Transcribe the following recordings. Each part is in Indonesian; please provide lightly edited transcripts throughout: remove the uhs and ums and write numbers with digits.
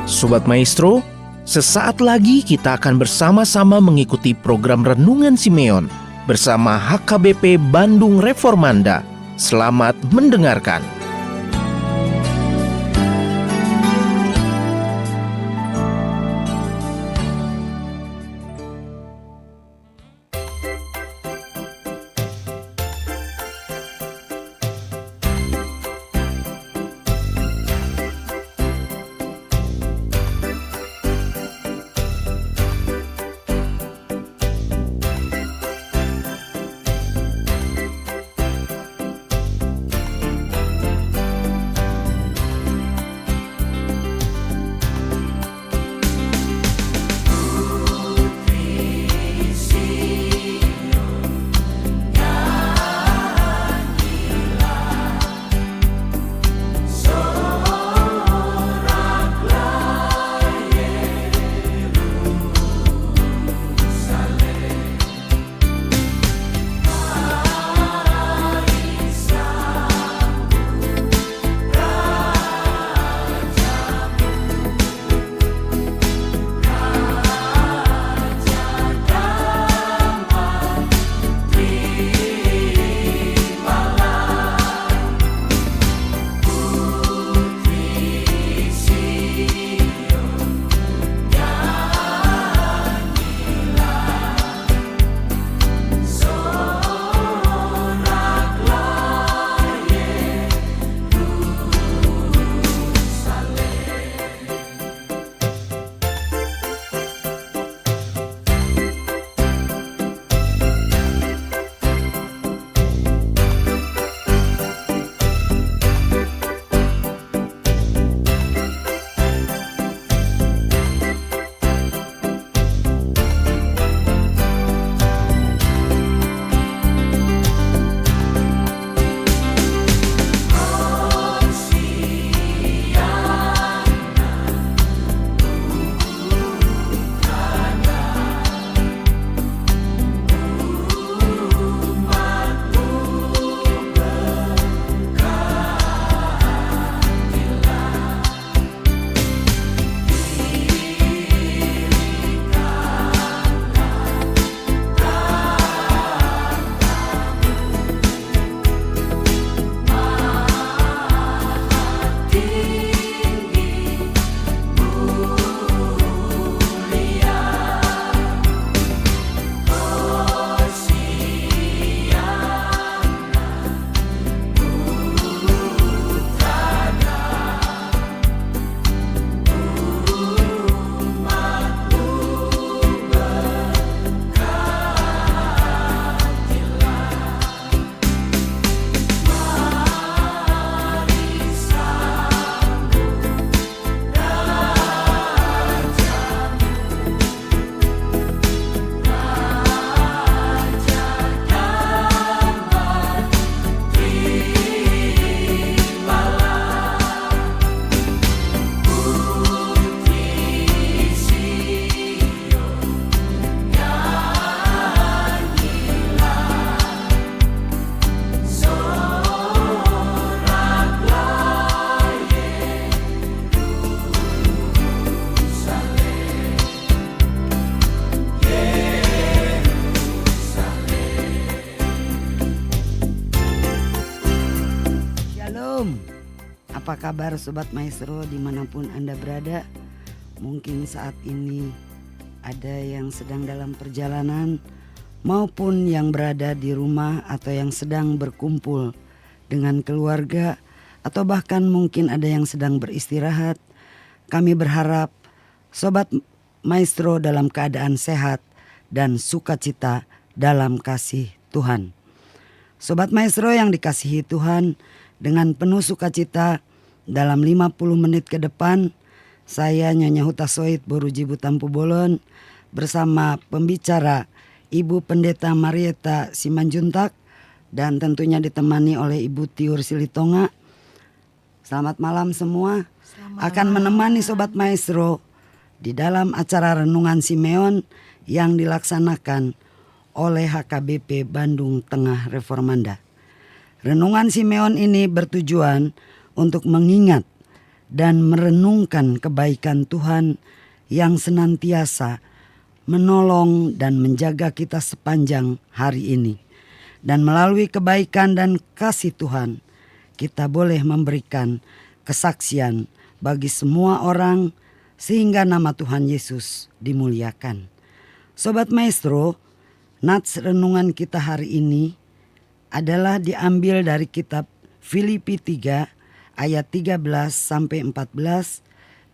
Sobat Maestro, sesaat lagi kita akan bersama-sama mengikuti program Renungan Simeon bersama HKBP Bandung Reformanda. Selamat mendengarkan. Apa kabar Sobat Maestro dimanapun Anda berada? Mungkin saat ini ada yang sedang dalam perjalanan maupun yang berada di rumah atau yang sedang berkumpul dengan keluarga atau bahkan mungkin ada yang sedang beristirahat. Kami berharap Sobat Maestro dalam keadaan sehat dan sukacita dalam kasih Tuhan. Sobat Maestro yang dikasihi Tuhan, dengan penuh sukacita dalam 50 menit ke depan, saya Nyonya Huta Soit Borujibu Tampu Bolon bersama pembicara Ibu Pendeta Marieta Simanjuntak dan tentunya ditemani oleh Ibu Tiur Silitonga. Selamat malam semua. Akan menemani Sobat Maestro di dalam acara Renungan Simeon yang dilaksanakan oleh HKBP Bandung Tengah Reformanda. Renungan Simeon ini bertujuan untuk mengingat dan merenungkan kebaikan Tuhan yang senantiasa menolong dan menjaga kita sepanjang hari ini. Dan melalui kebaikan dan kasih Tuhan, kita boleh memberikan kesaksian bagi semua orang sehingga nama Tuhan Yesus dimuliakan. Sobat Maestro, nats renungan kita hari ini adalah diambil dari kitab Filipi 3 ayat 13 sampai 14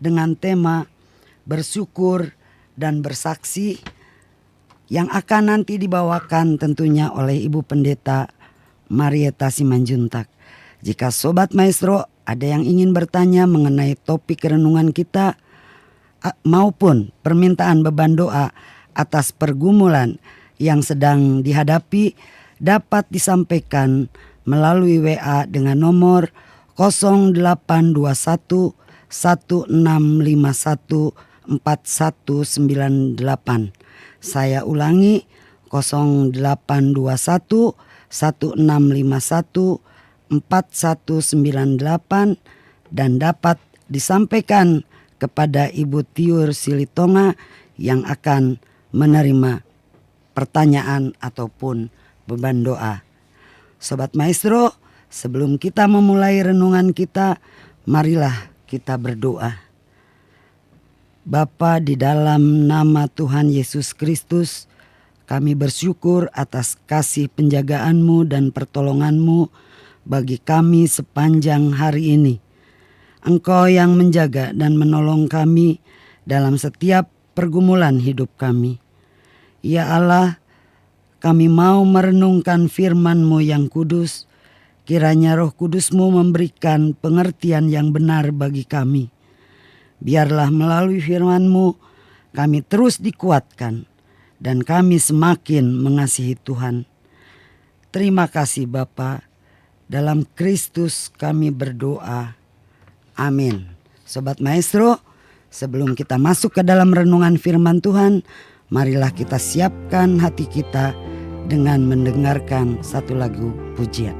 dengan tema bersyukur dan bersaksi, yang akan nanti dibawakan tentunya oleh Ibu Pendeta Marieta Simanjuntak. Jika Sobat Maestro ada yang ingin bertanya mengenai topik renungan kita maupun permintaan beban doa atas pergumulan yang sedang dihadapi, dapat disampaikan melalui WA dengan nomor 0821 1651 4198. Saya ulangi 0821 1651 4198 dan dapat disampaikan kepada Ibu Tiur Silitonga yang akan menerima pertanyaan ataupun beban doa. Sobat Maestro, sebelum kita memulai renungan kita, marilah kita berdoa. Bapa, di dalam nama Tuhan Yesus Kristus, kami bersyukur atas kasih penjagaan-Mu dan pertolongan-Mu bagi kami sepanjang hari ini. Engkau yang menjaga dan menolong kami dalam setiap pergumulan hidup kami. Ya Allah, kami mau merenungkan firman-Mu yang kudus. Kiranya Roh Kudus-Mu memberikan pengertian yang benar bagi kami. Biarlah melalui firman-Mu kami terus dikuatkan dan kami semakin mengasihi Tuhan. Terima kasih Bapa. Dalam Kristus kami berdoa. Amin. Sobat Maestro, sebelum kita masuk ke dalam renungan firman Tuhan, marilah kita siapkan hati kita dengan mendengarkan satu lagu pujian.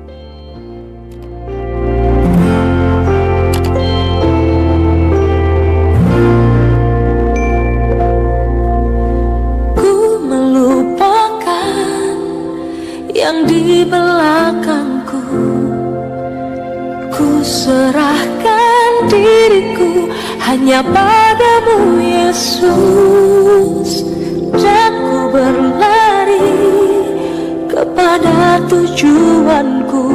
Yang di belakangku, ku serahkan diriku hanya padamu Yesus, dan ku berlari kepada tujuanku.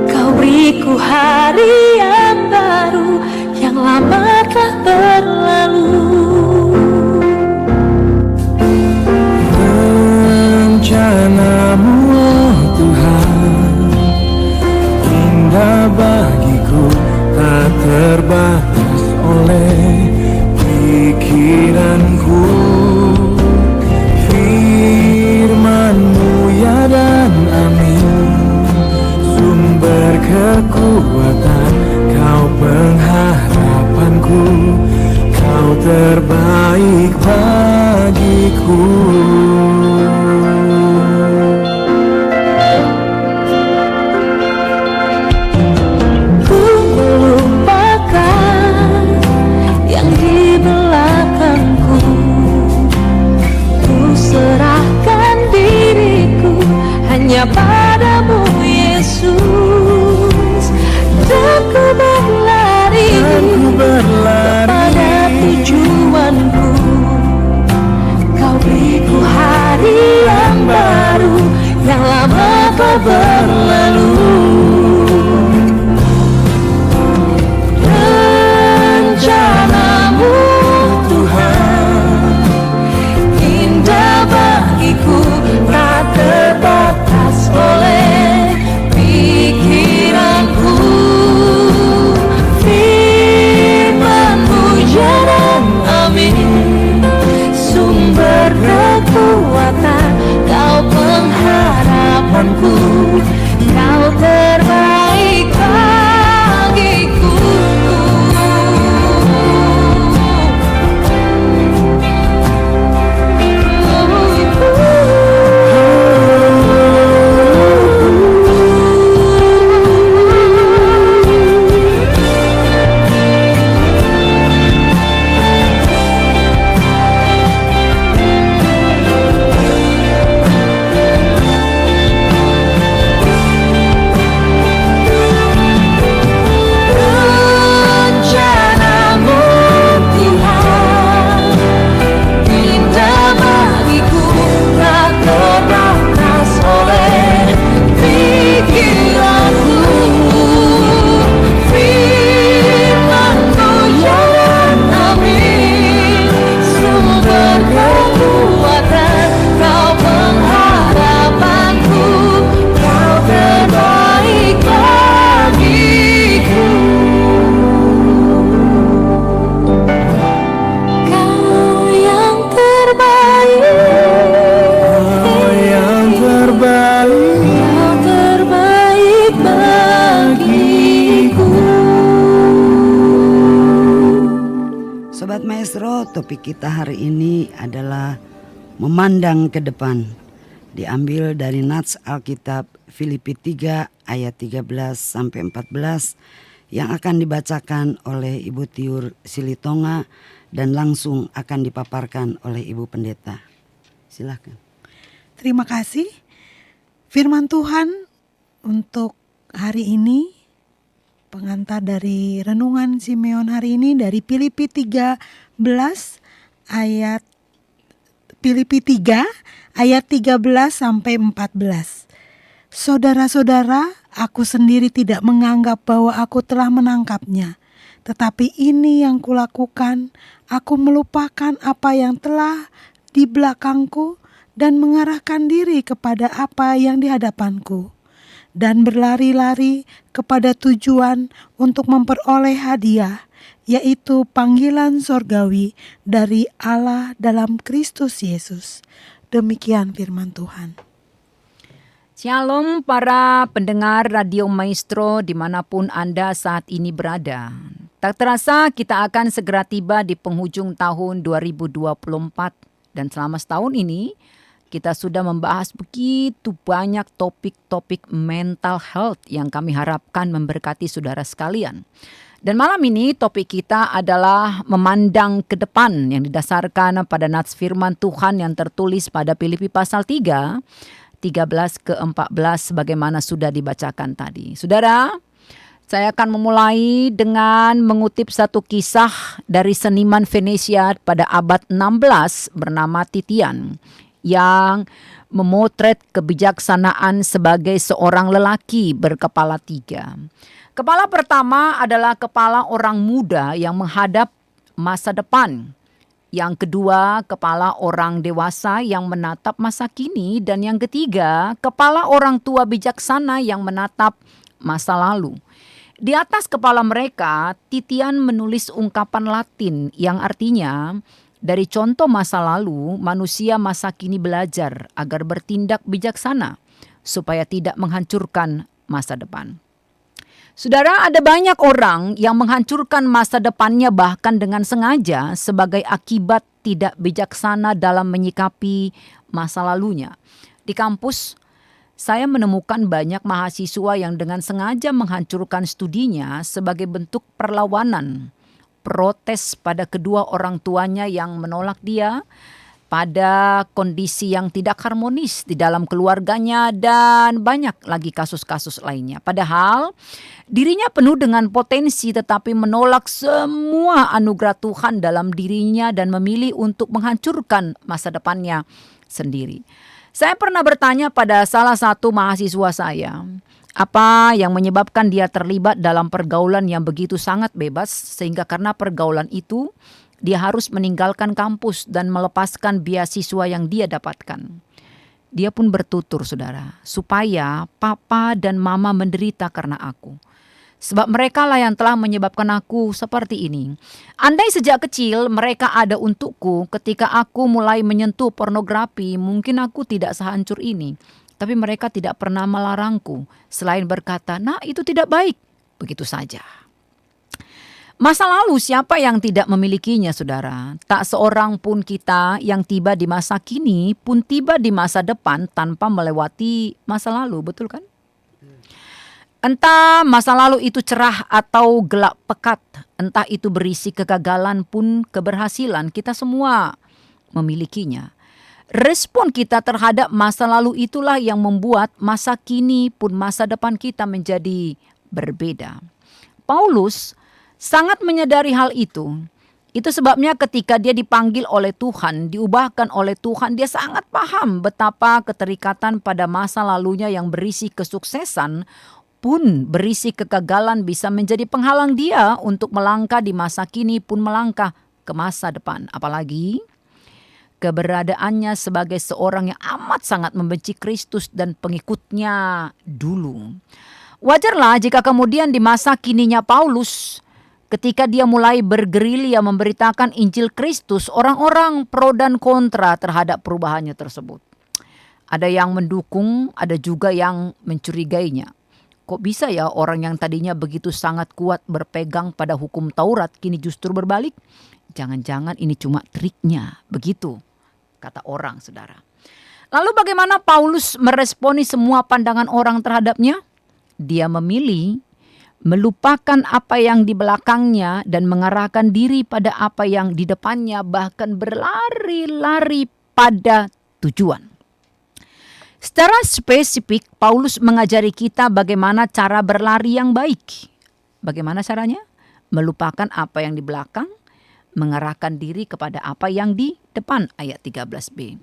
Kau beriku hari yang baru, yang lama telah berlalu. Rencana-Mu, oh Tuhan, indah bagiku, tak terbatas oleh pikiranku. Firman-Mu ya dan amin, sumber kekuatan, Kau pengharapanku, Kau terbaik bagiku. Hanya padamu Yesus, dan ku berlari kepada tujuanku. Kau beriku Maestro, topik kita hari ini adalah memandang ke depan. Diambil dari nats Alkitab Filipi 3 ayat 13 sampai 14 yang akan dibacakan oleh Ibu Tiur Silitonga dan langsung akan dipaparkan oleh Ibu Pendeta. Silakan. Terima kasih. Firman Tuhan untuk hari ini, pengantar dari renungan Simeon hari ini dari Filipi 3 ayat 13 sampai 14. Saudara-saudara, aku sendiri tidak menganggap bahwa aku telah menangkapnya. Tetapi ini yang kulakukan, aku melupakan apa yang telah di belakangku dan mengarahkan diri kepada apa yang di hadapanku, dan berlari-lari kepada tujuan untuk memperoleh hadiah, yaitu panggilan sorgawi dari Allah dalam Kristus Yesus. Demikian firman Tuhan. Shalom para pendengar Radio Maestro dimanapun Anda saat ini berada. Tak terasa kita akan segera tiba di penghujung tahun 2024 dan selama setahun ini kita sudah membahas begitu banyak topik-topik mental health yang kami harapkan memberkati saudara sekalian. Dan malam ini topik kita adalah memandang ke depan yang didasarkan pada nats firman Tuhan yang tertulis pada Filipi pasal 3, 13 ke 14 sebagaimana sudah dibacakan tadi. Saudara, saya akan memulai dengan mengutip satu kisah dari seniman Venesia pada abad 16 bernama Titian yang memotret kebijaksanaan sebagai seorang lelaki berkepala 3. Kepala pertama adalah kepala orang muda yang menghadap masa depan. Yang kedua, kepala orang dewasa yang menatap masa kini. Dan yang ketiga, kepala orang tua bijaksana yang menatap masa lalu. Di atas kepala mereka, Titian menulis ungkapan Latin yang artinya, dari contoh masa lalu, manusia masa kini belajar agar bertindak bijaksana supaya tidak menghancurkan masa depan. Saudara, ada banyak orang yang menghancurkan masa depannya bahkan dengan sengaja sebagai akibat tidak bijaksana dalam menyikapi masa lalunya. Di kampus, saya menemukan banyak mahasiswa yang dengan sengaja menghancurkan studinya sebagai bentuk perlawanan, protes pada kedua orang tuanya yang menolak dia, pada kondisi yang tidak harmonis di dalam keluarganya, dan banyak lagi kasus-kasus lainnya. Padahal dirinya penuh dengan potensi tetapi menolak semua anugerah Tuhan dalam dirinya dan memilih untuk menghancurkan masa depannya sendiri. Saya pernah bertanya pada salah satu mahasiswa saya, apa yang menyebabkan dia terlibat dalam pergaulan yang begitu sangat bebas sehingga karena pergaulan itu dia harus meninggalkan kampus dan melepaskan beasiswa yang dia dapatkan. Dia pun bertutur, saudara, supaya papa dan mama menderita karena aku. Sebab mereka lah yang telah menyebabkan aku seperti ini. Andai sejak kecil mereka ada untukku ketika aku mulai menyentuh pornografi, mungkin aku tidak sehancur ini. Tapi mereka tidak pernah melarangku, selain berkata, nah itu tidak baik, begitu saja. Masa lalu siapa yang tidak memilikinya, saudara? Tak seorang pun kita yang tiba di masa kini pun tiba di masa depan tanpa melewati masa lalu, betul kan? Entah masa lalu itu cerah atau gelap pekat, entah itu berisi kegagalan pun keberhasilan, kita semua memilikinya. Respon kita terhadap masa lalu itulah yang membuat masa kini pun masa depan kita menjadi berbeda. Paulus sangat menyadari hal itu. Itu sebabnya ketika dia dipanggil oleh Tuhan, diubahkan oleh Tuhan, dia sangat paham betapa keterikatan pada masa lalunya yang berisi kesuksesan pun berisi kegagalan bisa menjadi penghalang dia untuk melangkah di masa kini pun melangkah ke masa depan. Apalagi keberadaannya sebagai seorang yang amat sangat membenci Kristus dan pengikutnya dulu. Wajarlah jika kemudian di masa kininya Paulus, ketika dia mulai bergerilya memberitakan Injil Kristus, orang-orang pro dan kontra terhadap perubahannya tersebut. Ada yang mendukung, ada juga yang mencurigainya. Kok bisa ya orang yang tadinya begitu sangat kuat berpegang pada hukum Taurat kini justru berbalik? Jangan-jangan ini cuma triknya, begitu kata orang, saudara. Lalu bagaimana Paulus meresponi semua pandangan orang terhadapnya? Dia memilih melupakan apa yang di belakangnya dan mengarahkan diri pada apa yang di depannya, bahkan berlari-lari pada tujuan. Secara spesifik, Paulus mengajari kita bagaimana cara berlari yang baik. Bagaimana caranya? Melupakan apa yang di belakang, mengarahkan diri kepada apa yang di depan, ayat 13b.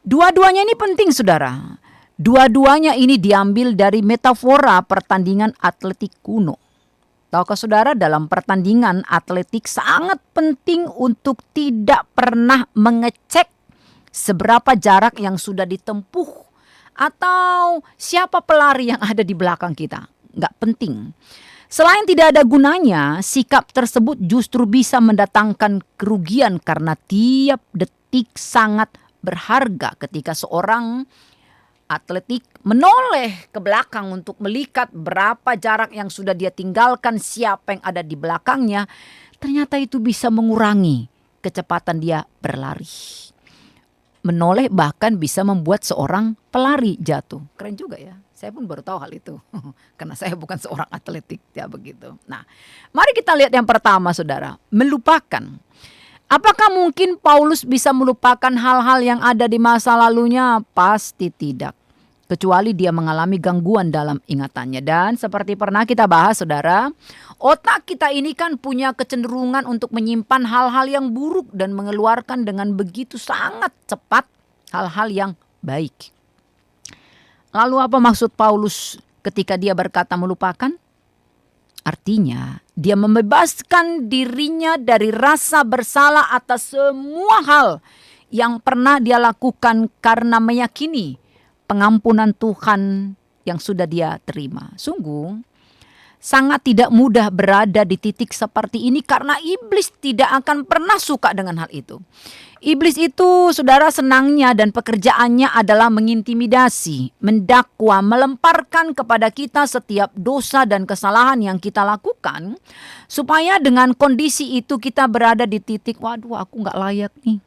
Dua-duanya ini penting, saudara. Dua-duanya ini diambil dari metafora pertandingan atletik kuno. Tahukah saudara, dalam pertandingan atletik sangat penting untuk tidak pernah mengecek seberapa jarak yang sudah ditempuh atau siapa pelari yang ada di belakang kita. Nggak penting. Selain tidak ada gunanya, sikap tersebut justru bisa mendatangkan kerugian karena tiap detik sangat berharga ketika seorang atletik menoleh ke belakang untuk melihat berapa jarak yang sudah dia tinggalkan, siapa yang ada di belakangnya. Ternyata itu bisa mengurangi kecepatan dia berlari. Menoleh bahkan bisa membuat seorang pelari jatuh. Keren juga ya. Saya pun baru tahu hal itu. Karena saya bukan seorang atletik, ya begitu. Nah, mari kita lihat yang pertama, saudara. Melupakan. Apakah mungkin Paulus bisa melupakan hal-hal yang ada di masa lalunya? Pasti tidak. Kecuali dia mengalami gangguan dalam ingatannya. Dan seperti pernah kita bahas, saudara, otak kita ini kan punya kecenderungan untuk menyimpan hal-hal yang buruk dan mengeluarkan dengan begitu sangat cepat hal-hal yang baik. Lalu apa maksud Paulus ketika dia berkata melupakan? Artinya dia membebaskan dirinya dari rasa bersalah atas semua hal yang pernah dia lakukan karena meyakini pengampunan Tuhan yang sudah dia terima. Sungguh sangat tidak mudah berada di titik seperti ini karena iblis tidak akan pernah suka dengan hal itu. Iblis itu, saudara, senangnya dan pekerjaannya adalah mengintimidasi, mendakwa, melemparkan kepada kita setiap dosa dan kesalahan yang kita lakukan. Supaya dengan kondisi itu kita berada di titik, waduh aku gak layak nih,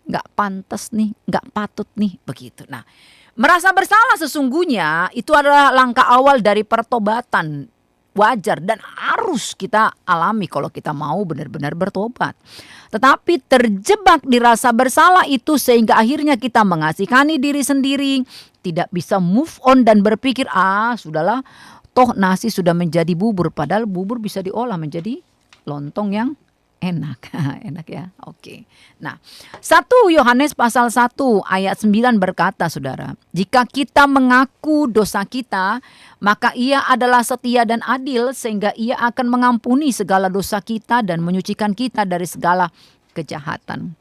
gak pantas nih, gak patut nih, begitu. Nah, merasa bersalah sesungguhnya itu adalah langkah awal dari pertobatan. Wajar dan harus kita alami kalau kita mau benar-benar bertobat. Tetapi terjebak di rasa bersalah itu sehingga akhirnya kita mengasihani diri sendiri, tidak bisa move on dan berpikir, sudahlah, toh nasi sudah menjadi bubur, padahal bubur bisa diolah menjadi lontong yang enak. Enak ya. Oke. Nah, 1 Yohanes pasal 1 ayat 9 berkata, saudara, jika kita mengaku dosa kita, maka ia adalah setia dan adil sehingga ia akan mengampuni segala dosa kita dan menyucikan kita dari segala kejahatan.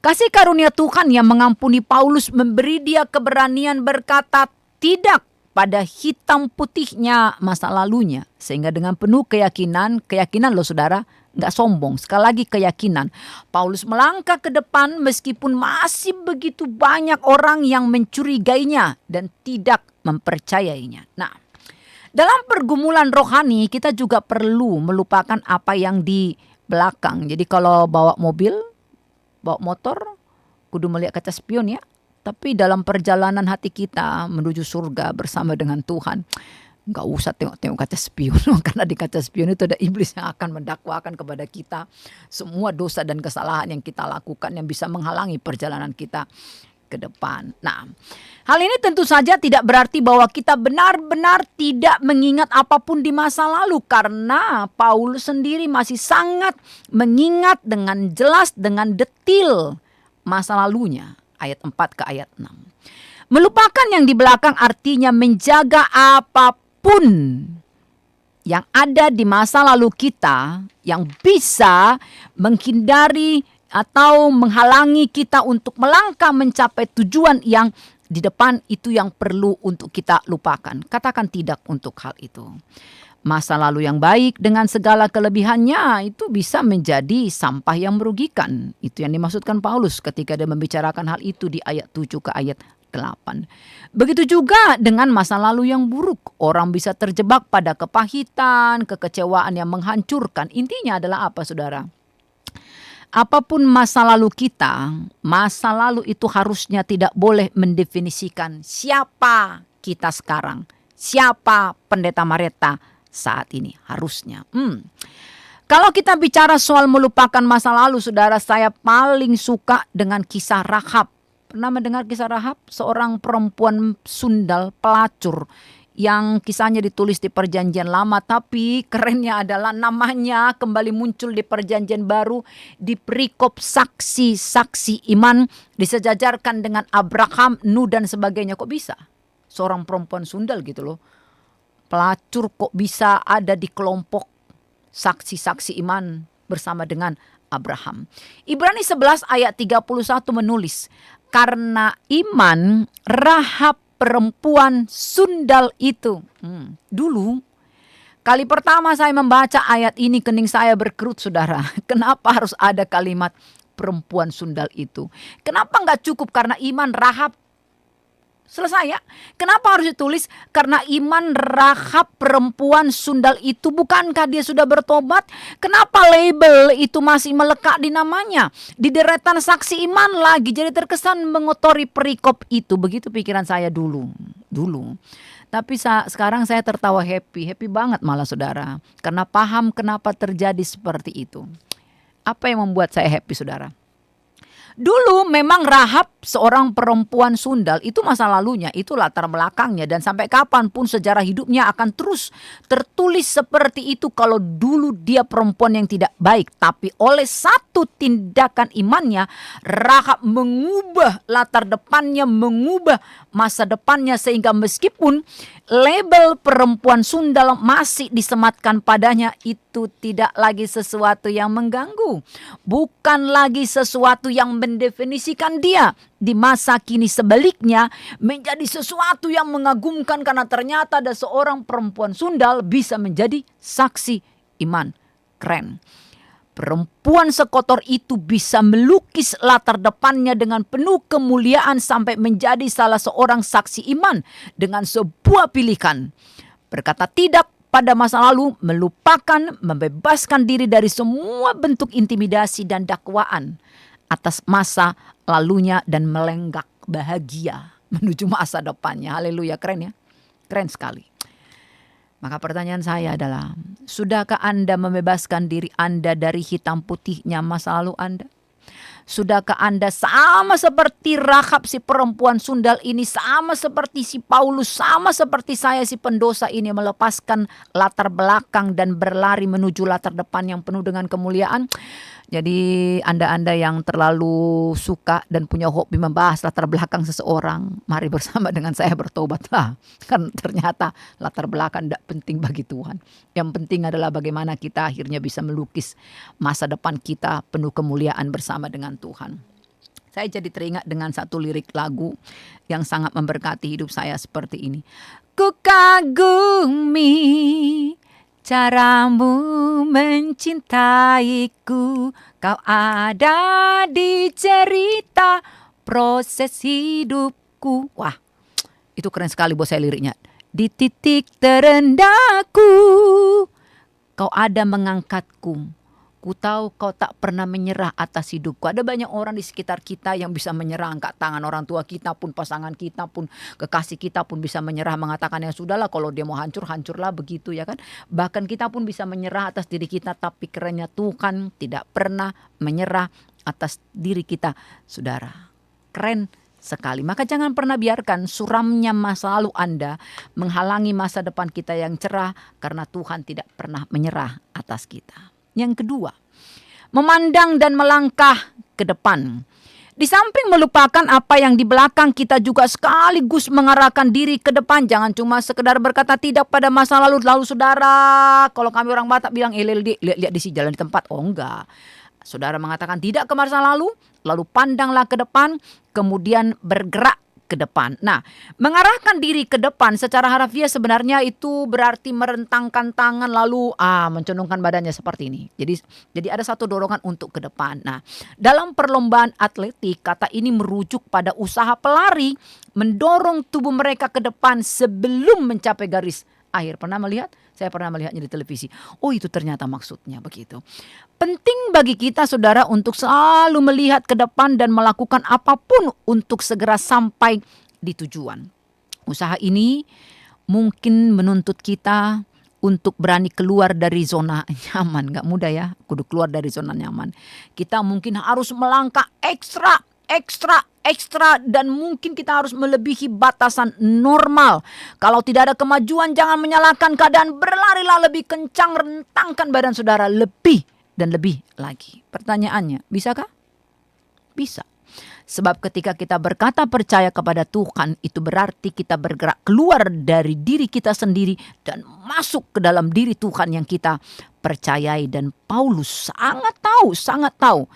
Kasih karunia Tuhan yang mengampuni Paulus memberi dia keberanian berkata tidak pada hitam putihnya masa lalunya. Sehingga dengan penuh keyakinan loh saudara, gak sombong, sekali lagi keyakinan. Paulus melangkah ke depan meskipun masih begitu banyak orang yang mencurigainya dan tidak mempercayainya. Nah, dalam pergumulan rohani kita juga perlu melupakan apa yang di belakang. Jadi kalau bawa mobil, bawa motor, kudu melihat kaca spion ya. Tapi dalam perjalanan hati kita menuju surga bersama dengan Tuhan, nggak usah tengok-tengok kaca spion. Karena di kaca spion itu ada iblis yang akan mendakwakan kepada kita semua dosa dan kesalahan yang kita lakukan yang bisa menghalangi perjalanan kita ke depan. Nah, hal ini tentu saja tidak berarti bahwa kita benar-benar tidak mengingat apapun di masa lalu. Karena Paulus sendiri masih sangat mengingat dengan jelas, dengan detil masa lalunya. Ayat 4 ke ayat 6. Melupakan yang di belakang artinya menjaga apapun yang ada di masa lalu kita yang bisa menghindari atau menghalangi kita untuk melangkah mencapai tujuan yang di depan itu yang perlu untuk kita lupakan. Katakan tidak untuk hal itu. Masa lalu yang baik dengan segala kelebihannya itu bisa menjadi sampah yang merugikan. Itu yang dimaksudkan Paulus ketika dia membicarakan hal itu di ayat 7 ke ayat ke-8. Begitu juga dengan masa lalu yang buruk. Orang bisa terjebak pada kepahitan, kekecewaan yang menghancurkan. Intinya adalah apa, saudara? Apapun masa lalu kita, masa lalu itu harusnya tidak boleh mendefinisikan siapa kita sekarang. Siapa Pendeta Mareta saat ini harusnya. Kalau kita bicara soal melupakan masa lalu, saudara, saya paling suka dengan kisah Rahab. Pernah mendengar kisah Rahab? Seorang perempuan sundal pelacur yang kisahnya ditulis di Perjanjian Lama, tapi kerennya adalah namanya kembali muncul di Perjanjian Baru di perikop saksi-saksi iman, disejajarkan dengan Abraham, Nuh dan sebagainya. Kok bisa? Seorang perempuan sundal gitu loh, pelacur kok bisa ada di kelompok saksi-saksi iman bersama dengan Abraham. Ibrani 11 ayat 31 menulis, karena iman Rahab perempuan sundal itu. Dulu kali pertama saya membaca ayat ini, kening saya berkerut, saudara. Kenapa harus ada kalimat perempuan sundal itu? Kenapa nggak cukup karena iman Rahab? Selesai ya. Kenapa harus ditulis? Karena iman Rahab perempuan sundal itu. Bukankah dia sudah bertobat? Kenapa label itu masih melekat di namanya? Di deretan saksi iman lagi. Jadi terkesan mengotori perikop itu. Begitu pikiran saya dulu. Tapi sekarang saya tertawa happy banget malah, saudara. Karena paham kenapa terjadi seperti itu. Apa yang membuat saya happy, saudara? Dulu memang Rahab seorang perempuan sundal, itu masa lalunya, itu latar belakangnya, dan sampai kapanpun sejarah hidupnya akan terus tertulis seperti itu kalau dulu dia perempuan yang tidak baik. Tapi oleh satu tindakan imannya, Rahab mengubah latar depannya, mengubah masa depannya, sehingga meskipun label perempuan sundal masih disematkan padanya, itu tidak lagi sesuatu yang mengganggu, bukan lagi sesuatu yang mendefinisikan dia. Di masa kini sebaliknya menjadi sesuatu yang mengagumkan, karena ternyata ada seorang perempuan sundal bisa menjadi saksi iman. Keren. Perempuan sekotor itu bisa melukis latar depannya dengan penuh kemuliaan sampai menjadi salah seorang saksi iman dengan sebuah pilihan. Berkata tidak pada masa lalu, melupakan, membebaskan diri dari semua bentuk intimidasi dan dakwaan atas masa lalunya dan melenggak bahagia menuju masa depannya. Haleluya, keren ya? Keren sekali. Maka pertanyaan saya adalah, sudahkah Anda membebaskan diri Anda dari hitam putihnya masa lalu Anda? Sudahkah Anda sama seperti Rahab si perempuan sundal ini, sama seperti si Paulus, sama seperti saya si pendosa ini, melepaskan latar belakang dan berlari menuju latar depan yang penuh dengan kemuliaan? Jadi Anda-Anda yang terlalu suka dan punya hobi membahas latar belakang seseorang, mari bersama dengan saya bertobatlah. Kan ternyata latar belakang tidak penting bagi Tuhan. Yang penting adalah bagaimana kita akhirnya bisa melukis masa depan kita penuh kemuliaan bersama dengan Tuhan. Saya jadi teringat dengan satu lirik lagu yang sangat memberkati hidup saya seperti ini. Ku kagumi caramu mencintaiku, kau ada di cerita proses hidupku. Wah, itu keren sekali buat saya liriknya. Di titik terendahku, kau ada mengangkatku. Ku tahu kau tak pernah menyerah atas hidupku. Ada banyak orang di sekitar kita yang bisa menyerah, angkat tangan. Orang tua kita pun, pasangan kita pun, kekasih kita pun bisa menyerah, mengatakan ya sudahlah, kalau dia mau hancur, hancurlah, begitu ya kan. Bahkan kita pun bisa menyerah atas diri kita, tapi kerennya Tuhan tidak pernah menyerah atas diri kita, saudara. Keren sekali. Maka jangan pernah biarkan suramnya masa lalu Anda menghalangi masa depan kita yang cerah, karena Tuhan tidak pernah menyerah atas kita. Yang kedua, memandang dan melangkah ke depan. Di samping melupakan apa yang di belakang, kita juga sekaligus mengarahkan diri ke depan. Jangan cuma sekedar berkata tidak pada masa lalu. Lalu saudara, kalau kami orang Batak bilang lihat di si jalan di tempat. Oh enggak. Saudara mengatakan tidak ke masa lalu pandanglah ke depan, kemudian bergerak ke depan. Nah, mengarahkan diri ke depan secara harfiah sebenarnya itu berarti merentangkan tangan lalu mencondongkan badannya seperti ini. Jadi ada satu dorongan untuk ke depan. Nah, dalam perlombaan atletik kata ini merujuk pada usaha pelari mendorong tubuh mereka ke depan sebelum mencapai garis akhir. Pernah melihat? Saya pernah melihatnya di televisi. Oh, itu ternyata maksudnya begitu. Penting bagi kita saudara untuk selalu melihat ke depan dan melakukan apapun untuk segera sampai di tujuan. Usaha ini mungkin menuntut kita untuk berani keluar dari zona nyaman. Gak mudah ya, kudu keluar dari zona nyaman. Kita mungkin harus melangkah ekstra dan mungkin kita harus melebihi batasan normal. Kalau tidak ada kemajuan jangan menyalahkan keadaan, berlarilah lebih kencang, rentangkan badan saudara lebih dan lebih lagi. Pertanyaannya, bisakah? Bisa. Sebab ketika kita berkata percaya kepada Tuhan, itu berarti kita bergerak keluar dari diri kita sendiri dan masuk ke dalam diri Tuhan yang kita percayai. Dan Paulus sangat tahu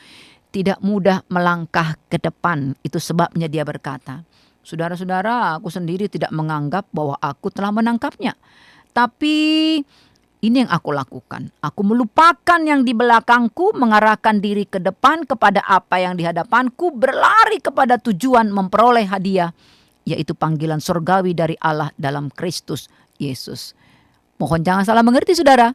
tidak mudah melangkah ke depan. Itu sebabnya dia berkata, saudara-saudara, aku sendiri tidak menganggap bahwa aku telah menangkapnya. Tapi ini yang aku lakukan. Aku melupakan yang di belakangku, mengarahkan diri ke depan kepada apa yang di hadapanku, berlari kepada tujuan memperoleh hadiah, yaitu panggilan surgawi dari Allah dalam Kristus Yesus. Mohon jangan salah mengerti saudara.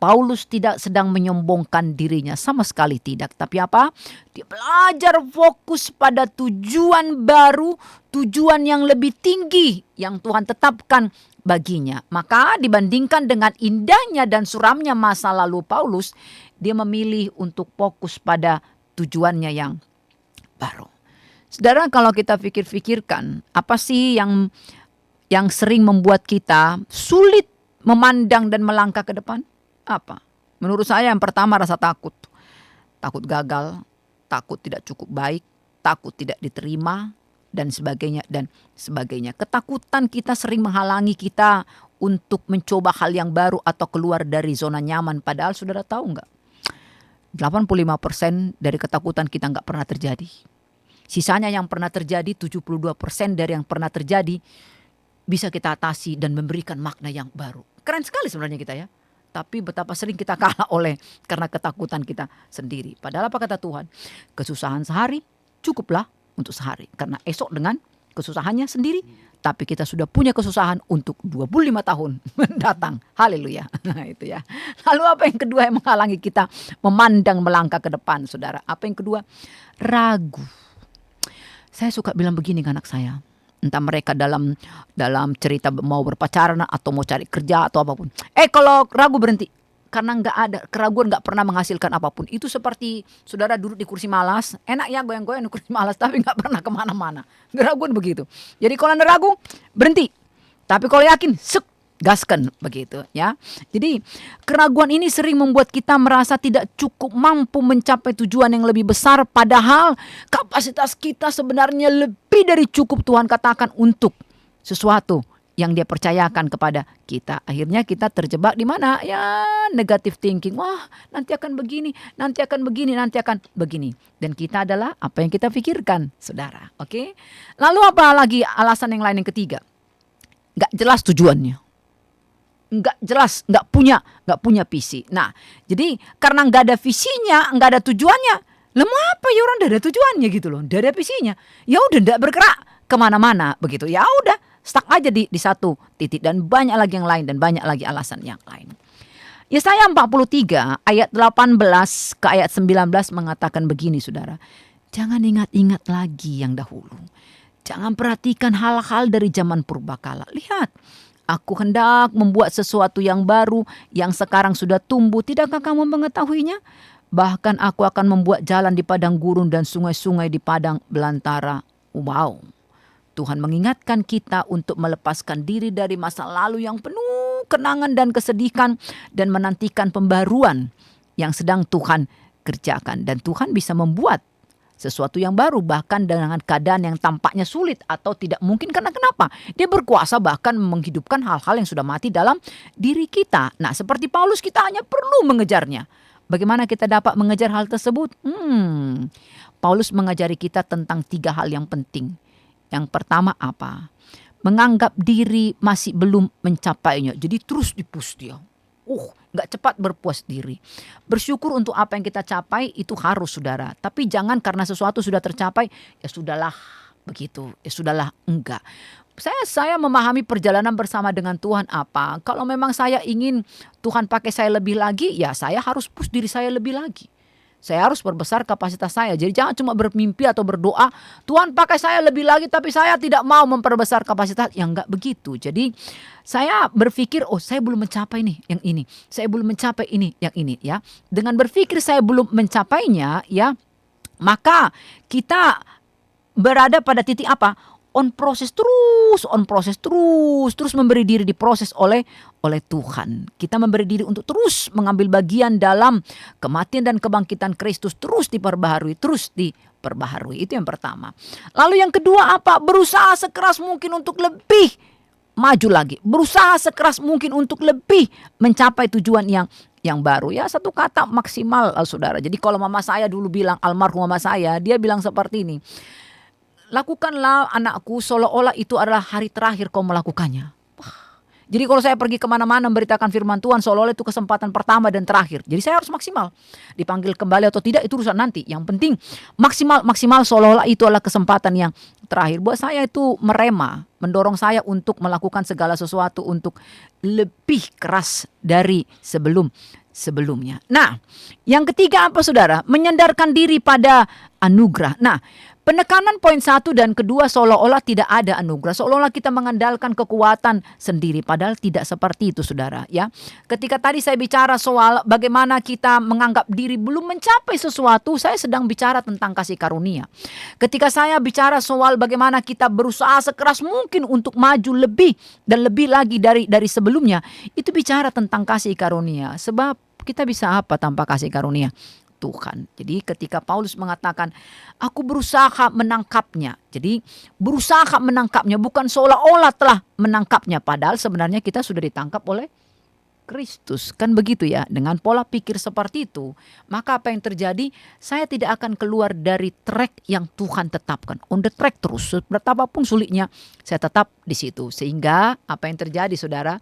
Paulus tidak sedang menyombongkan dirinya, sama sekali tidak. Tapi apa? Dia belajar fokus pada tujuan baru, tujuan yang lebih tinggi yang Tuhan tetapkan baginya. Maka dibandingkan dengan indahnya dan suramnya masa lalu Paulus, dia memilih untuk fokus pada tujuannya yang baru. Saudara, kalau kita pikir-pikirkan, apa sih yang sering membuat kita sulit memandang dan melangkah ke depan? Apa? Menurut saya yang pertama rasa takut. Takut gagal, takut tidak cukup baik, takut tidak diterima, dan sebagainya dan sebagainya. Ketakutan kita sering menghalangi kita untuk mencoba hal yang baru atau keluar dari zona nyaman. Padahal saudara tahu nggak? 85% dari ketakutan kita nggak pernah terjadi. Sisanya yang pernah terjadi, 72% dari yang pernah terjadi bisa kita atasi dan memberikan makna yang baru. Keren sekali sebenarnya kita ya. Tapi betapa sering kita kalah karena ketakutan kita sendiri. Padahal apa kata Tuhan? Kesusahan sehari cukuplah untuk sehari. Karena esok dengan kesusahannya sendiri. Tapi kita sudah punya kesusahan untuk 25 tahun mendatang. Haleluya. Nah itu ya. Lalu apa yang kedua yang menghalangi kita memandang melangkah ke depan saudara? Apa yang kedua? Ragu. Saya suka bilang begini ke anak saya. Entah mereka dalam cerita mau berpacaran atau mau cari kerja atau apapun. Kalau ragu berhenti. Karena keraguan gak pernah menghasilkan apapun. Itu seperti saudara duduk di kursi malas. Enak ya goyang-goyang di kursi malas tapi gak pernah kemana-mana. Keraguan begitu. Jadi kalau Anda ragu, berhenti. Tapi kalau yakin, gaskan begitu ya. Jadi keraguan ini sering membuat kita merasa tidak cukup mampu mencapai tujuan yang lebih besar. Padahal kapasitas kita sebenarnya lebih dari cukup Tuhan katakan untuk sesuatu yang dia percayakan kepada kita. Akhirnya kita terjebak di mana? Ya negative thinking. Wah nanti akan begini, nanti akan begini, nanti akan begini. Dan kita adalah apa yang kita pikirkan saudara. Oke? Lalu apa lagi alasan yang lain yang ketiga? Gak jelas tujuannya. Nggak jelas, nggak punya visi. Nah, jadi karena nggak ada visinya, nggak ada tujuannya, mau apa ya orang nggak ada tujuannya gitu loh, nggak ada visinya. Ya udah nggak bergerak kemana-mana begitu. Ya udah stuck aja di satu titik dan banyak lagi yang lain dan banyak lagi alasan yang lain. Yesaya 43 ayat 18 ke ayat 19 mengatakan begini saudara. Jangan ingat-ingat lagi yang dahulu. Jangan perhatikan hal-hal dari zaman purbakala. Lihat. Aku hendak membuat sesuatu yang baru yang sekarang sudah tumbuh. Tidakkah kamu mengetahuinya? Bahkan aku akan membuat jalan di padang gurun dan sungai-sungai di padang belantara. Wow. Tuhan mengingatkan kita untuk melepaskan diri dari masa lalu yang penuh kenangan dan kesedihan dan menantikan pembaruan yang sedang Tuhan kerjakan. Dan Tuhan bisa membuat sesuatu yang baru bahkan dengan keadaan yang tampaknya sulit atau tidak mungkin. Karena kenapa? Dia berkuasa bahkan menghidupkan hal-hal yang sudah mati dalam diri kita. Nah seperti Paulus kita hanya perlu mengejarnya. Bagaimana kita dapat mengejar hal tersebut? Paulus mengajari kita tentang 3 hal yang penting. Yang pertama apa? Menganggap diri masih belum mencapainya. Jadi terus dipus dia. Gak cepat berpuas diri. Bersyukur untuk apa yang kita capai itu harus, saudara. Tapi jangan karena sesuatu sudah tercapai, ya sudahlah begitu. Ya sudahlah, enggak. Saya memahami perjalanan bersama dengan Tuhan apa. Kalau memang saya ingin Tuhan pakai saya lebih lagi, ya saya harus push diri saya lebih lagi. Saya harus perbesar kapasitas saya. Jadi jangan cuma bermimpi atau berdoa, Tuhan pakai saya lebih lagi tapi saya tidak mau memperbesar kapasitas. Ya enggak begitu. Jadi saya berpikir, saya belum mencapai nih yang ini. Saya belum mencapai ini yang ini ya. Dengan berpikir saya belum mencapainya ya, maka kita berada pada titik apa? On proses terus memberi diri diproses oleh Tuhan. Kita memberi diri untuk terus mengambil bagian dalam kematian dan kebangkitan Kristus, terus diperbaharui. Itu yang pertama. Lalu yang kedua apa? Berusaha sekeras mungkin untuk lebih maju lagi. Berusaha sekeras mungkin untuk lebih mencapai tujuan yang baru. Ya, satu kata maksimal, saudara. Jadi kalau mama saya dulu bilang, almarhum mama saya, dia bilang seperti ini. Lakukanlah anakku seolah-olah itu adalah hari terakhir kau melakukannya. Jadi kalau saya pergi kemana-mana memberitakan firman Tuhan seolah-olah itu kesempatan pertama dan terakhir. Jadi saya harus maksimal. Dipanggil kembali atau tidak itu urusan nanti. Yang penting maksimal seolah-olah itu adalah kesempatan yang terakhir. Buat saya itu mendorong saya untuk melakukan segala sesuatu untuk lebih keras dari sebelumnya. Nah, yang ketiga apa, saudara? Menyandarkan diri pada anugerah. Nah, penekanan poin 1 dan kedua seolah-olah tidak ada anugerah. Seolah-olah kita mengandalkan kekuatan sendiri. Padahal tidak seperti itu, saudara. Ya, ketika tadi saya bicara soal bagaimana kita menganggap diri belum mencapai sesuatu, saya sedang bicara tentang kasih karunia. Ketika saya bicara soal bagaimana kita berusaha sekeras mungkin untuk maju lebih dan lebih lagi dari sebelumnya, itu bicara tentang kasih karunia. Sebab kita bisa apa tanpa kasih karunia Tuhan? Jadi ketika Paulus mengatakan, aku berusaha menangkapnya. Jadi berusaha menangkapnya, bukan seolah-olah telah menangkapnya. Padahal sebenarnya kita sudah ditangkap oleh Kristus. Kan begitu ya, dengan pola pikir seperti itu. Maka apa yang terjadi? Saya tidak akan keluar dari track yang Tuhan tetapkan. On the track terus, betapapun sulitnya, saya tetap di situ. Sehingga apa yang terjadi, saudara?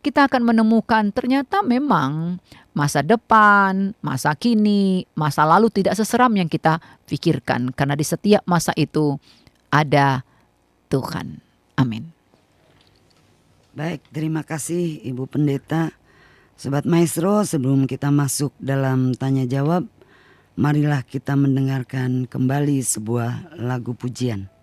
Kita akan menemukan ternyata memang masa depan, masa kini, masa lalu tidak seseram yang kita pikirkan. Karena di setiap masa itu ada Tuhan. Amin. Baik, terima kasih Ibu Pendeta. Sobat Maestro, sebelum kita masuk dalam tanya jawab, marilah kita mendengarkan kembali sebuah lagu pujian.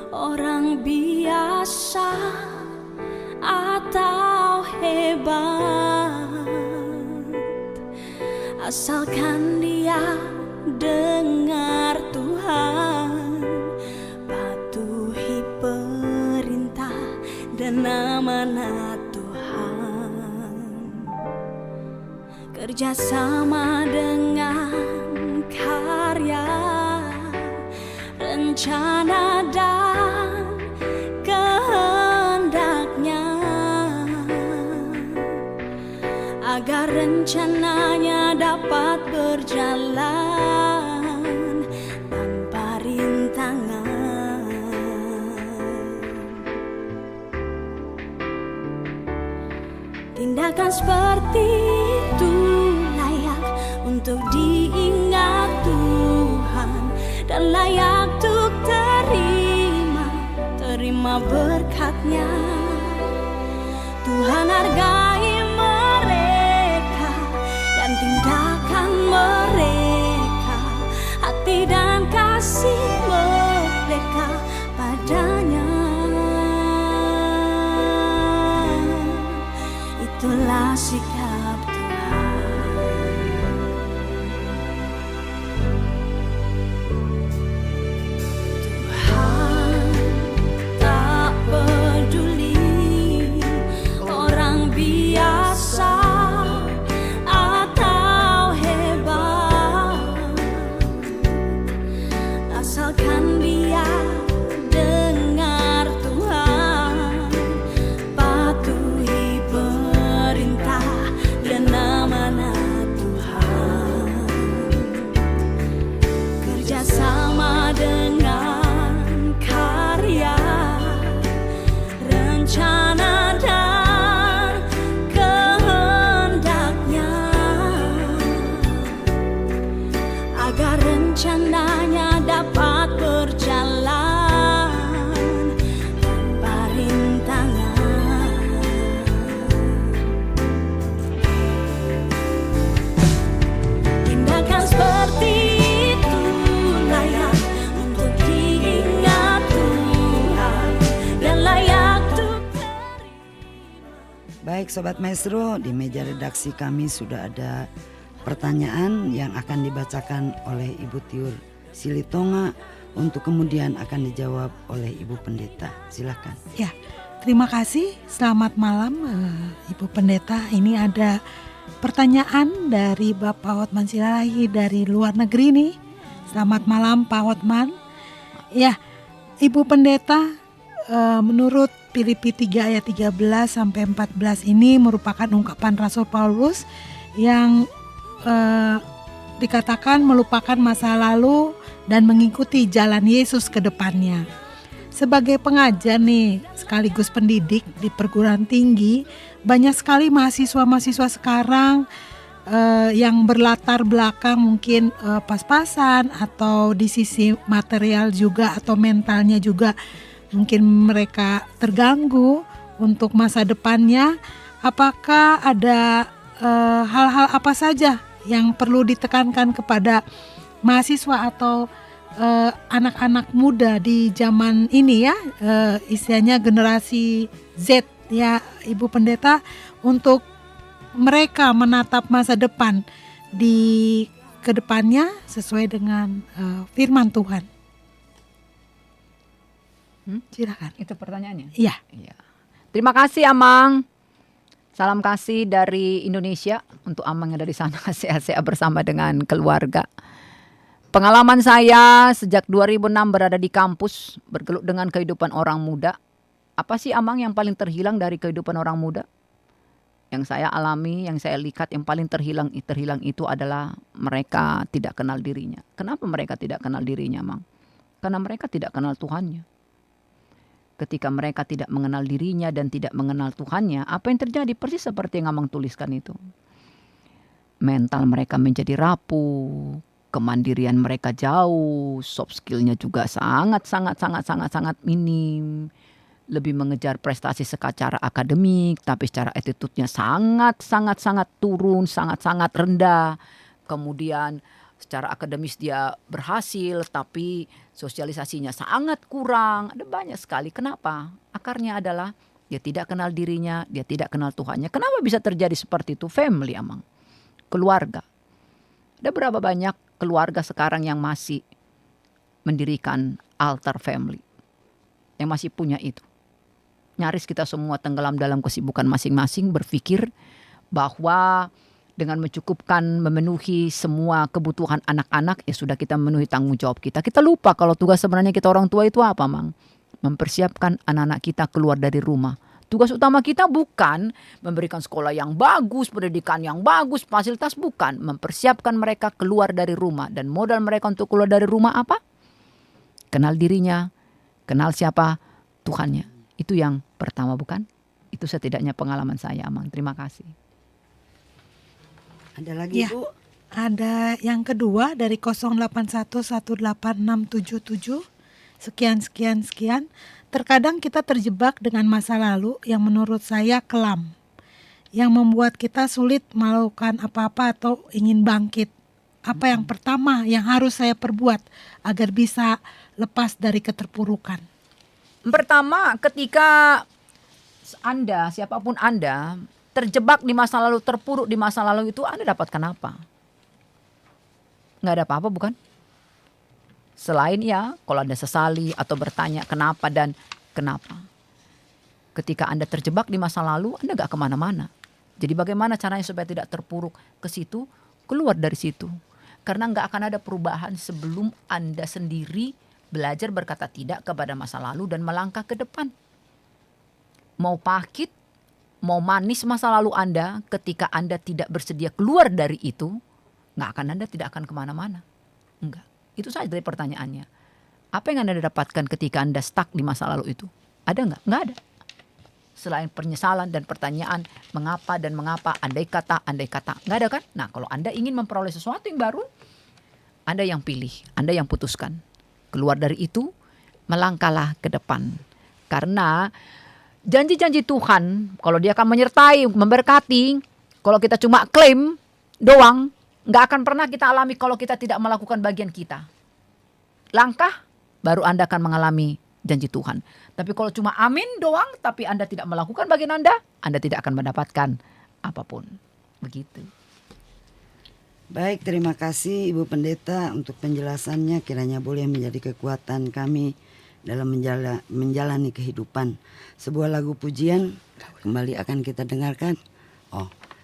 Orang biasa atau hebat, asalkan dia dengar Tuhan, patuhi perintah dan amanat Tuhan, kerjasama dengan karya, rencana dan kehendaknya, agar rencananya dapat berjalan tanpa rintangan. Tindakan seperti itu layak untuk diingat Tuhan dan layak untuk terima berkat-Nya. Tuhan hargai mereka dan tindakan mereka, hati dan kasih mereka padanya. Itulah sikap Tuhan. Baik Sobat Maestro, di meja redaksi kami sudah ada pertanyaan yang akan dibacakan oleh Ibu Tiur Silitonga untuk kemudian akan dijawab oleh Ibu Pendeta. Silakan. Ya, terima kasih. Selamat malam Ibu Pendeta. Ini ada pertanyaan dari Bapak Hotman Silalahi dari luar negeri nih. Selamat malam Pak Hotman. Ya, Ibu Pendeta, menurut Filipi 3 ayat 13 sampai 14 ini merupakan ungkapan Rasul Paulus yang dikatakan melupakan masa lalu dan mengikuti jalan Yesus ke depannya. Sebagai pengajar nih sekaligus pendidik di perguruan tinggi, banyak sekali mahasiswa-mahasiswa sekarang yang berlatar belakang mungkin pas-pasan atau di sisi material juga atau mentalnya juga mungkin mereka terganggu untuk masa depannya. Apakah ada hal-hal apa saja yang perlu ditekankan kepada mahasiswa atau anak-anak muda di zaman ini ya, istilahnya generasi Z ya Ibu Pendeta, untuk mereka menatap masa depan di kedepannya sesuai dengan firman Tuhan? Silakan. Itu pertanyaannya? Iya. Iya. Terima kasih Amang. Salam kasih dari Indonesia untuk Amang yang dari sana, sehat-sehat bersama dengan keluarga. Pengalaman saya sejak 2006 berada di kampus, bergelut dengan kehidupan orang muda. Apa sih Amang yang paling terhilang dari kehidupan orang muda? Yang saya alami, yang saya lihat yang paling terhilang itu adalah mereka tidak kenal dirinya. Kenapa mereka tidak kenal dirinya, Amang? Karena mereka tidak kenal Tuhannya. Ketika mereka tidak mengenal dirinya dan tidak mengenal Tuhannya, apa yang terjadi? Persis seperti yang Amang tuliskan itu. Mental mereka menjadi rapuh, kemandirian mereka jauh, soft skillnya juga sangat minim. Lebih mengejar prestasi secara akademik, tapi secara attitude-nya sangat turun, sangat rendah. Kemudian secara akademis dia berhasil, tapi sosialisasinya sangat kurang. Ada banyak sekali. Kenapa? Akarnya adalah dia tidak kenal dirinya, dia tidak kenal Tuhannya. Kenapa bisa terjadi seperti itu? Family, Amang. Keluarga. Ada berapa banyak keluarga sekarang yang masih mendirikan altar family, yang masih punya itu. Nyaris kita semua tenggelam dalam kesibukan masing-masing, berpikir bahwa dengan mencukupkan memenuhi semua kebutuhan anak-anak, ya sudah kita memenuhi tanggung jawab kita. Kita lupa kalau tugas sebenarnya kita orang tua itu apa, Mang? Mempersiapkan anak-anak kita keluar dari rumah. Tugas utama kita bukan memberikan sekolah yang bagus, pendidikan yang bagus, fasilitas, bukan. Mempersiapkan mereka keluar dari rumah. Dan modal mereka untuk keluar dari rumah apa? Kenal dirinya, kenal siapa Tuhannya. Itu yang pertama, bukan? Itu setidaknya pengalaman saya, Amang. Terima kasih. Ada lagi Ya, Bu? ada yang kedua dari 08118677. Sekian. Terkadang kita terjebak dengan masa lalu yang menurut saya kelam, yang membuat kita sulit melakukan apa-apa atau ingin bangkit. Apa yang pertama yang harus saya perbuat agar bisa lepas dari keterpurukan? Pertama, ketika Anda, siapapun Anda, terjebak di masa lalu, terpuruk di masa lalu itu, Anda dapatkan apa? Nggak ada apa-apa, bukan? Selain ya, kalau Anda sesali atau bertanya kenapa dan kenapa. Ketika Anda terjebak di masa lalu, Anda nggak kemana-mana. Jadi bagaimana caranya supaya tidak terpuruk ke situ, keluar dari situ. Karena nggak akan ada perubahan sebelum Anda sendiri belajar berkata tidak kepada masa lalu dan melangkah ke depan. Mau pahit, mau manis masa lalu Anda, ketika Anda tidak bersedia keluar dari itu, Anda tidak akan kemana-mana. Enggak. Itu saja dari pertanyaannya. Apa yang Anda dapatkan ketika Anda stuck di masa lalu itu? Ada enggak? Enggak ada. Selain penyesalan dan pertanyaan mengapa, andai kata. Enggak ada kan? Nah, kalau Anda ingin memperoleh sesuatu yang baru, Anda yang pilih, Anda yang putuskan. Keluar dari itu, melangkahlah ke depan. Karena janji-janji Tuhan, kalau Dia akan menyertai, memberkati, kalau kita cuma klaim doang, nggak akan pernah kita alami kalau kita tidak melakukan bagian kita. Langkah, baru Anda akan mengalami janji Tuhan. Tapi kalau cuma amin doang, tapi Anda tidak melakukan bagian Anda tidak akan mendapatkan apapun. Begitu. Baik, terima kasih Ibu Pendeta untuk penjelasannya. Kiranya boleh menjadi kekuatan kami dalam menjalani kehidupan. Sebuah lagu pujian kembali akan kita dengarkan.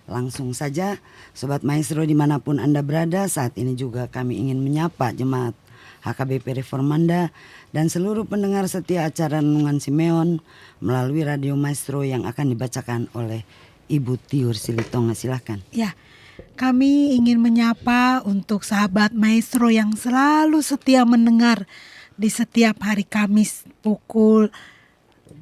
Langsung saja Sobat Maestro dimanapun Anda berada, saat ini juga kami ingin menyapa jemaat HKBP Reformanda dan seluruh pendengar setia acara Renungan Simeon melalui Radio Maestro yang akan dibacakan oleh Ibu Tiur Silitonga. Silahkan. Ya, kami ingin menyapa untuk sahabat Maestro yang selalu setia mendengar di setiap hari Kamis pukul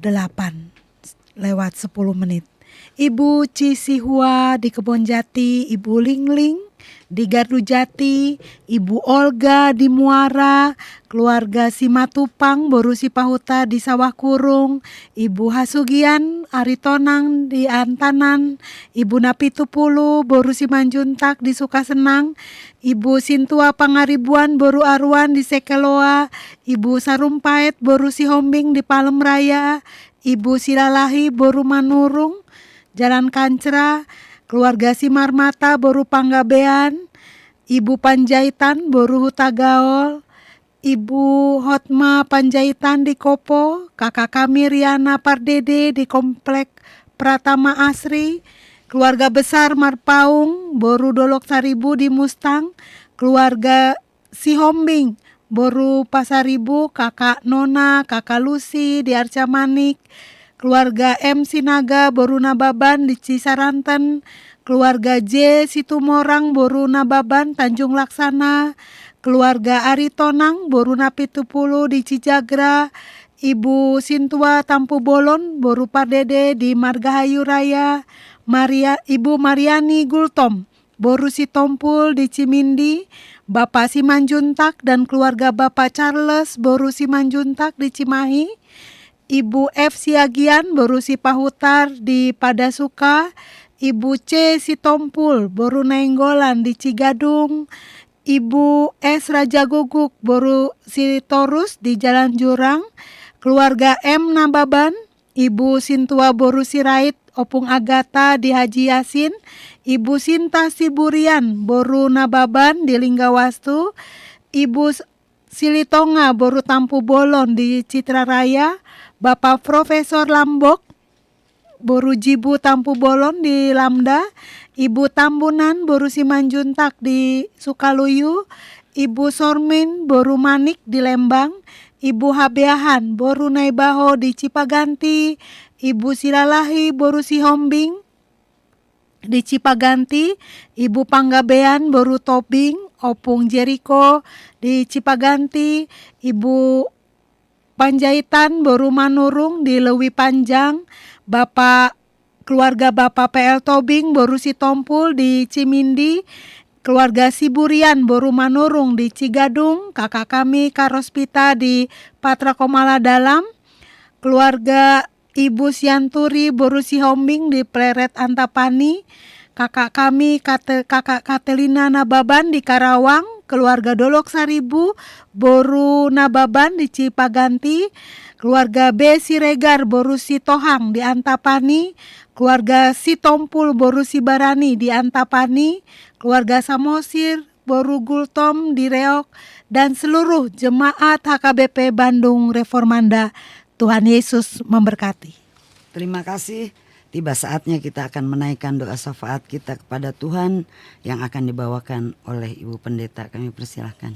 8:10. Ibu Cisihua di Kebonjati, Ibu Lingling di Gardu Jati, Ibu Olga di Muara, keluarga Simatupang, Boru Sipahuta di Sawah Kurung, Ibu Hasugian Aritonang di Antanan, Ibu Napitupulu, Boru Simanjuntak di Sukasenang, Ibu Sintua Pangaribuan, Boru Arwan di Sekeloa, Ibu Sarumpait, Boru Sihombing di Palem Raya, Ibu Silalahi, Boru Manurung, Jalan Kancra, keluarga Simarmata, Boru Panggabean, Ibu Panjaitan, Boru Hutagaol, Ibu Hotma Panjaitan di Kopo, kakak kami Riana Pardede di Komplek Pratama Asri, keluarga besar Marpaung, Boru Dolok Saribu di Mustang, keluarga Sihombing, Boru Pasaribu, kakak Nona, kakak Lucy di Arca Manik, keluarga M. Sinaga, Boru Nababan di Cisaranten, keluarga J. Situmorang, Boru Nababan, Tanjung Laksana, keluarga Aritonang, Boru Napitupulu di Cijagra, Ibu Sintua Tampu Bolon, Boru Pardede di Margahayu Raya, Ibu Mariani Gultom, Boru Sitompul di Cimindi, Bapak Simanjuntak dan keluarga Bapak Charles, Boru Simanjuntak di Cimahi, Ibu F. Siagian, Boru Sipahutar di Padasuka, Ibu C. Sitompul, Boru Nainggolan di Cigadung, Ibu S. Raja Guguk, Boru Sitorus di Jalan Jurang, keluarga M. Nababan, Ibu Sintua Boru Sirait, Opung Agata di Haji Yasin, Ibu Sinta Siburian, Boru Nababan di Linggawastu, Ibu Silitonga, Boru Tampu Bolon di Citra Raya, Bapak Profesor Lambok, Boru Jibu Tampu Bolon di Lamda, Ibu Tambunan, Boru Simanjuntak di Sukaluyu, Ibu Sormin, Boru Manik di Lembang, Ibu Habeahan, Boru Naibaho di Cipaganti, Ibu Silalahi, Boru Sihombing di Cipaganti, Ibu Panggabean, Boru Tobing, Opung Jeriko di Cipaganti, Ibu Panjaitan, Boru Manurung di Lewi Panjang, keluarga Bapak PL Tobing, Boru Sitompul di Cimindi, keluarga Siburian, Boru Manurung di Cigadung, kakak kami Karospita di Patra Komala Dalam, keluarga Ibu Sianturi, Boru Sihombing di Pleret Antapani, kakak kami kakak Katelina Nababan di Karawang, keluarga Dolok Saribu, Boru Nababan di Cipaganti, keluarga B. Siregar, Boru Sitohang di Antapani, keluarga Sitompul, Boru Sibarani di Antapani, keluarga Samosir, Boru Gultom di Reok, dan seluruh jemaat HKBP Bandung Reformanda. Tuhan Yesus memberkati. Terima kasih. Tiba saatnya kita akan menaikkan doa syafaat kita kepada Tuhan yang akan dibawakan oleh Ibu Pendeta. Kami persilahkan.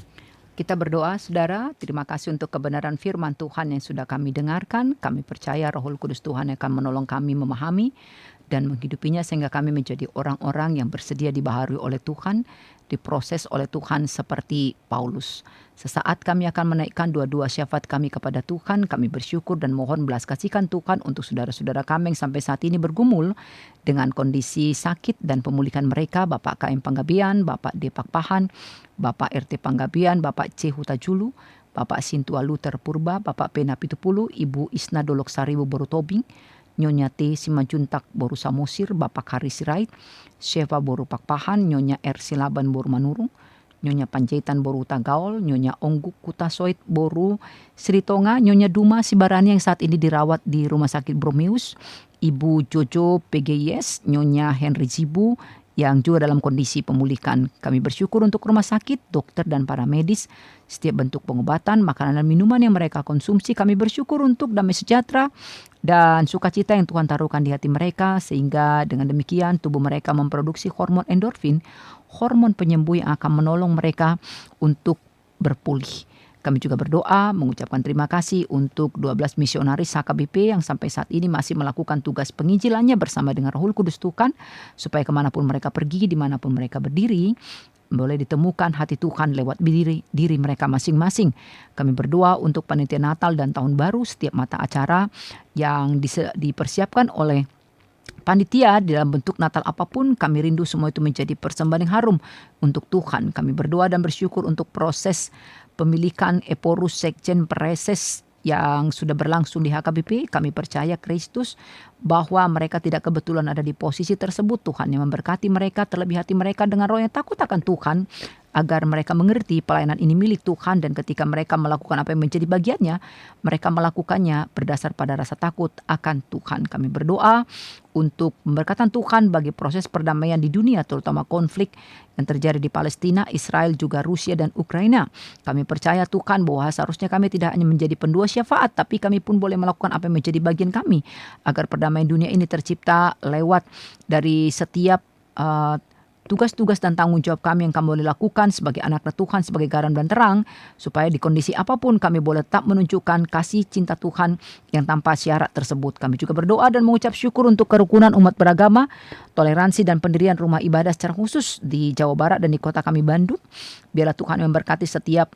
Kita berdoa, saudara. Terima kasih untuk kebenaran firman Tuhan yang sudah kami dengarkan. Kami percaya Roh Kudus Tuhan akan menolong kami memahami dan menghidupinya sehingga kami menjadi orang-orang yang bersedia dibaharui oleh Tuhan, diproses oleh Tuhan seperti Paulus. Sesaat kami akan menaikkan dua-dua syafaat kami kepada Tuhan. Kami bersyukur dan mohon belas kasihkan Tuhan untuk saudara-saudara kami yang sampai saat ini bergumul dengan kondisi sakit dan pemulihan mereka. Bapak KM Panggabian, Bapak D. Pakpahan, Bapak RT Panggabian, Bapak C. Hutajulu, Bapak Sintua Luther Purba, Bapak P. Napitupulu, Ibu Isna Dolok Saribu Boru Tobing, Nyonya T. Simanjuntak Boru Samosir, Bapak Hari Sirait, Sheva Boru Pakpahan, Nyonya R. Silaban Boru Manurung, Nyonya Panjaitan Boru Tagaol, Nyonya Ongguk Kutasoit Boru Sritonga, Nyonya Duma Sibarani yang saat ini dirawat di Rumah Sakit Bromeus, Ibu Jojo PGIS, Nyonya Henry Zibu yang juga dalam kondisi pemulihan. Kami bersyukur untuk rumah sakit, dokter dan para medis, setiap bentuk pengobatan, makanan dan minuman yang mereka konsumsi. Kami bersyukur untuk damai sejahtera dan sukacita yang Tuhan taruhkan di hati mereka, sehingga dengan demikian tubuh mereka memproduksi hormon endorfin, hormon penyembuh yang akan menolong mereka untuk berpulih. Kami juga berdoa mengucapkan terima kasih untuk 12 misionaris HKBP yang sampai saat ini masih melakukan tugas penginjilannya bersama dengan Roh Kudus Tuhan, supaya kemanapun mereka pergi, dimanapun mereka berdiri, boleh ditemukan hati Tuhan lewat diri mereka masing-masing. Kami berdoa untuk panitia Natal dan Tahun Baru, setiap mata acara yang dipersiapkan oleh panitia dalam bentuk Natal apapun. Kami rindu semua itu menjadi persembahan yang harum untuk Tuhan. Kami berdoa dan bersyukur untuk proses pemilikan Eporus Sekjen Preses yang sudah berlangsung di HKBP. Kami percaya Kristus bahwa mereka tidak kebetulan ada di posisi tersebut. Tuhan yang memberkati mereka, terlebih hati mereka dengan roh yang takut akan Tuhan, agar mereka mengerti pelayanan ini milik Tuhan, dan ketika mereka melakukan apa yang menjadi bagiannya, mereka melakukannya berdasar pada rasa takut akan Tuhan. Kami berdoa untuk pemberkatan Tuhan bagi proses perdamaian di dunia, terutama konflik yang terjadi di Palestina, Israel, juga Rusia dan Ukraina. Kami percaya Tuhan bahwa seharusnya kami tidak hanya menjadi pendua syafaat, tapi kami pun boleh melakukan apa yang menjadi bagian kami, agar perdamaian dunia ini tercipta lewat dari setiap tugas-tugas dan tanggung jawab kami yang kami boleh lakukan sebagai anak Tuhan, sebagai garam dan terang, supaya di kondisi apapun kami boleh tetap menunjukkan kasih cinta Tuhan yang tanpa syarat tersebut. Kami juga berdoa dan mengucap syukur untuk kerukunan umat beragama, toleransi dan pendirian rumah ibadah secara khusus di Jawa Barat dan di kota kami Bandung. Biarlah Tuhan memberkati setiap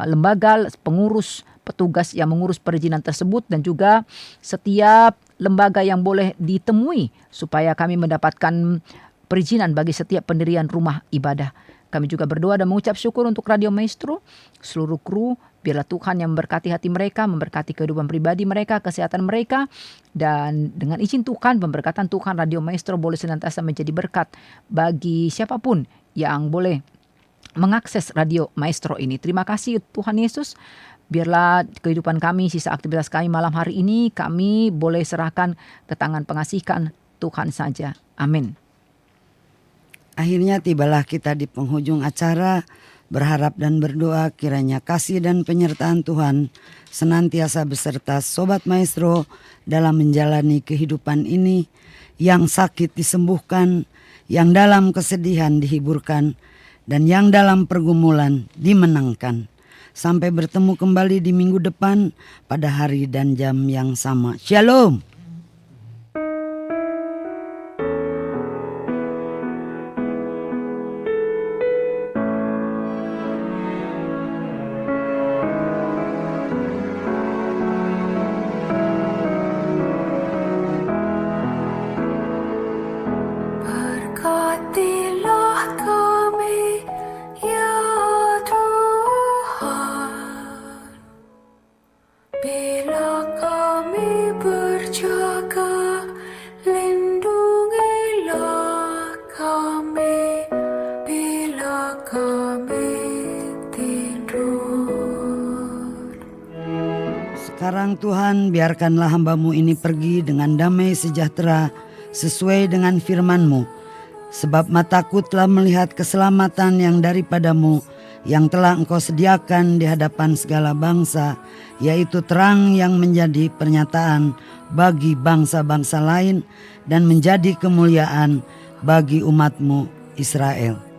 lembaga, pengurus, petugas yang mengurus perizinan tersebut, dan juga setiap lembaga yang boleh ditemui supaya kami mendapatkan perizinan bagi setiap pendirian rumah ibadah. Kami juga berdoa dan mengucap syukur untuk Radio Maestro, seluruh kru. Biarlah Tuhan yang memberkati hati mereka, memberkati kehidupan pribadi mereka, kesehatan mereka, dan dengan izin Tuhan, pemberkatan Tuhan, Radio Maestro boleh senantiasa menjadi berkat bagi siapapun yang boleh mengakses Radio Maestro ini. Terima kasih Tuhan Yesus. Biarlah kehidupan kami, sisa aktivitas kami malam hari ini, kami boleh serahkan ke tangan pengasihkan Tuhan saja. Amin. Akhirnya tibalah kita di penghujung acara, berharap dan berdoa kiranya kasih dan penyertaan Tuhan senantiasa beserta Sobat Maestro dalam menjalani kehidupan ini, yang sakit disembuhkan, yang dalam kesedihan dihiburkan, dan yang dalam pergumulan dimenangkan. Sampai bertemu kembali di minggu depan pada hari dan jam yang sama. Shalom. Sekarang Tuhan, biarkanlah hamba-Mu ini pergi dengan damai sejahtera sesuai dengan firman-Mu. Sebab mataku telah melihat keselamatan yang daripada-Mu, yang telah Engkau sediakan di hadapan segala bangsa, yaitu terang yang menjadi pernyataan bagi bangsa-bangsa lain dan menjadi kemuliaan bagi umat-Mu Israel.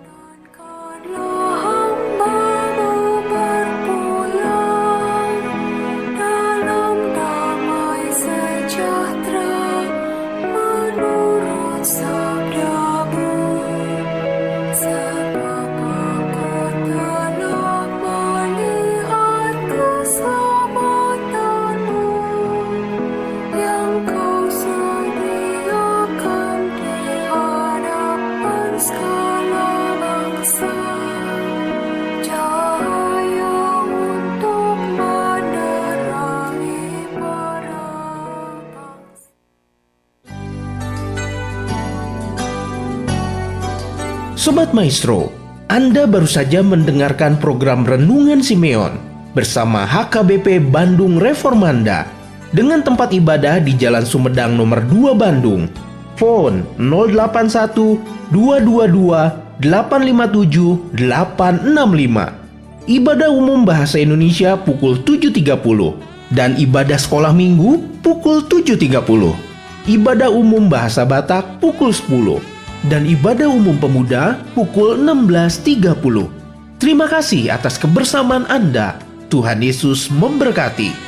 Sobat Maestro, Anda baru saja mendengarkan program Renungan Simeon bersama HKBP Bandung Reformanda dengan tempat ibadah di Jalan Sumedang nomor 2 Bandung. Phone 081 222 857 865. Ibadah umum bahasa Indonesia pukul 7.30 dan ibadah sekolah minggu pukul 7.30. Ibadah umum bahasa Batak pukul 10 dan ibadah umum pemuda pukul 16.30. Terima kasih atas kebersamaan Anda. Tuhan Yesus memberkati.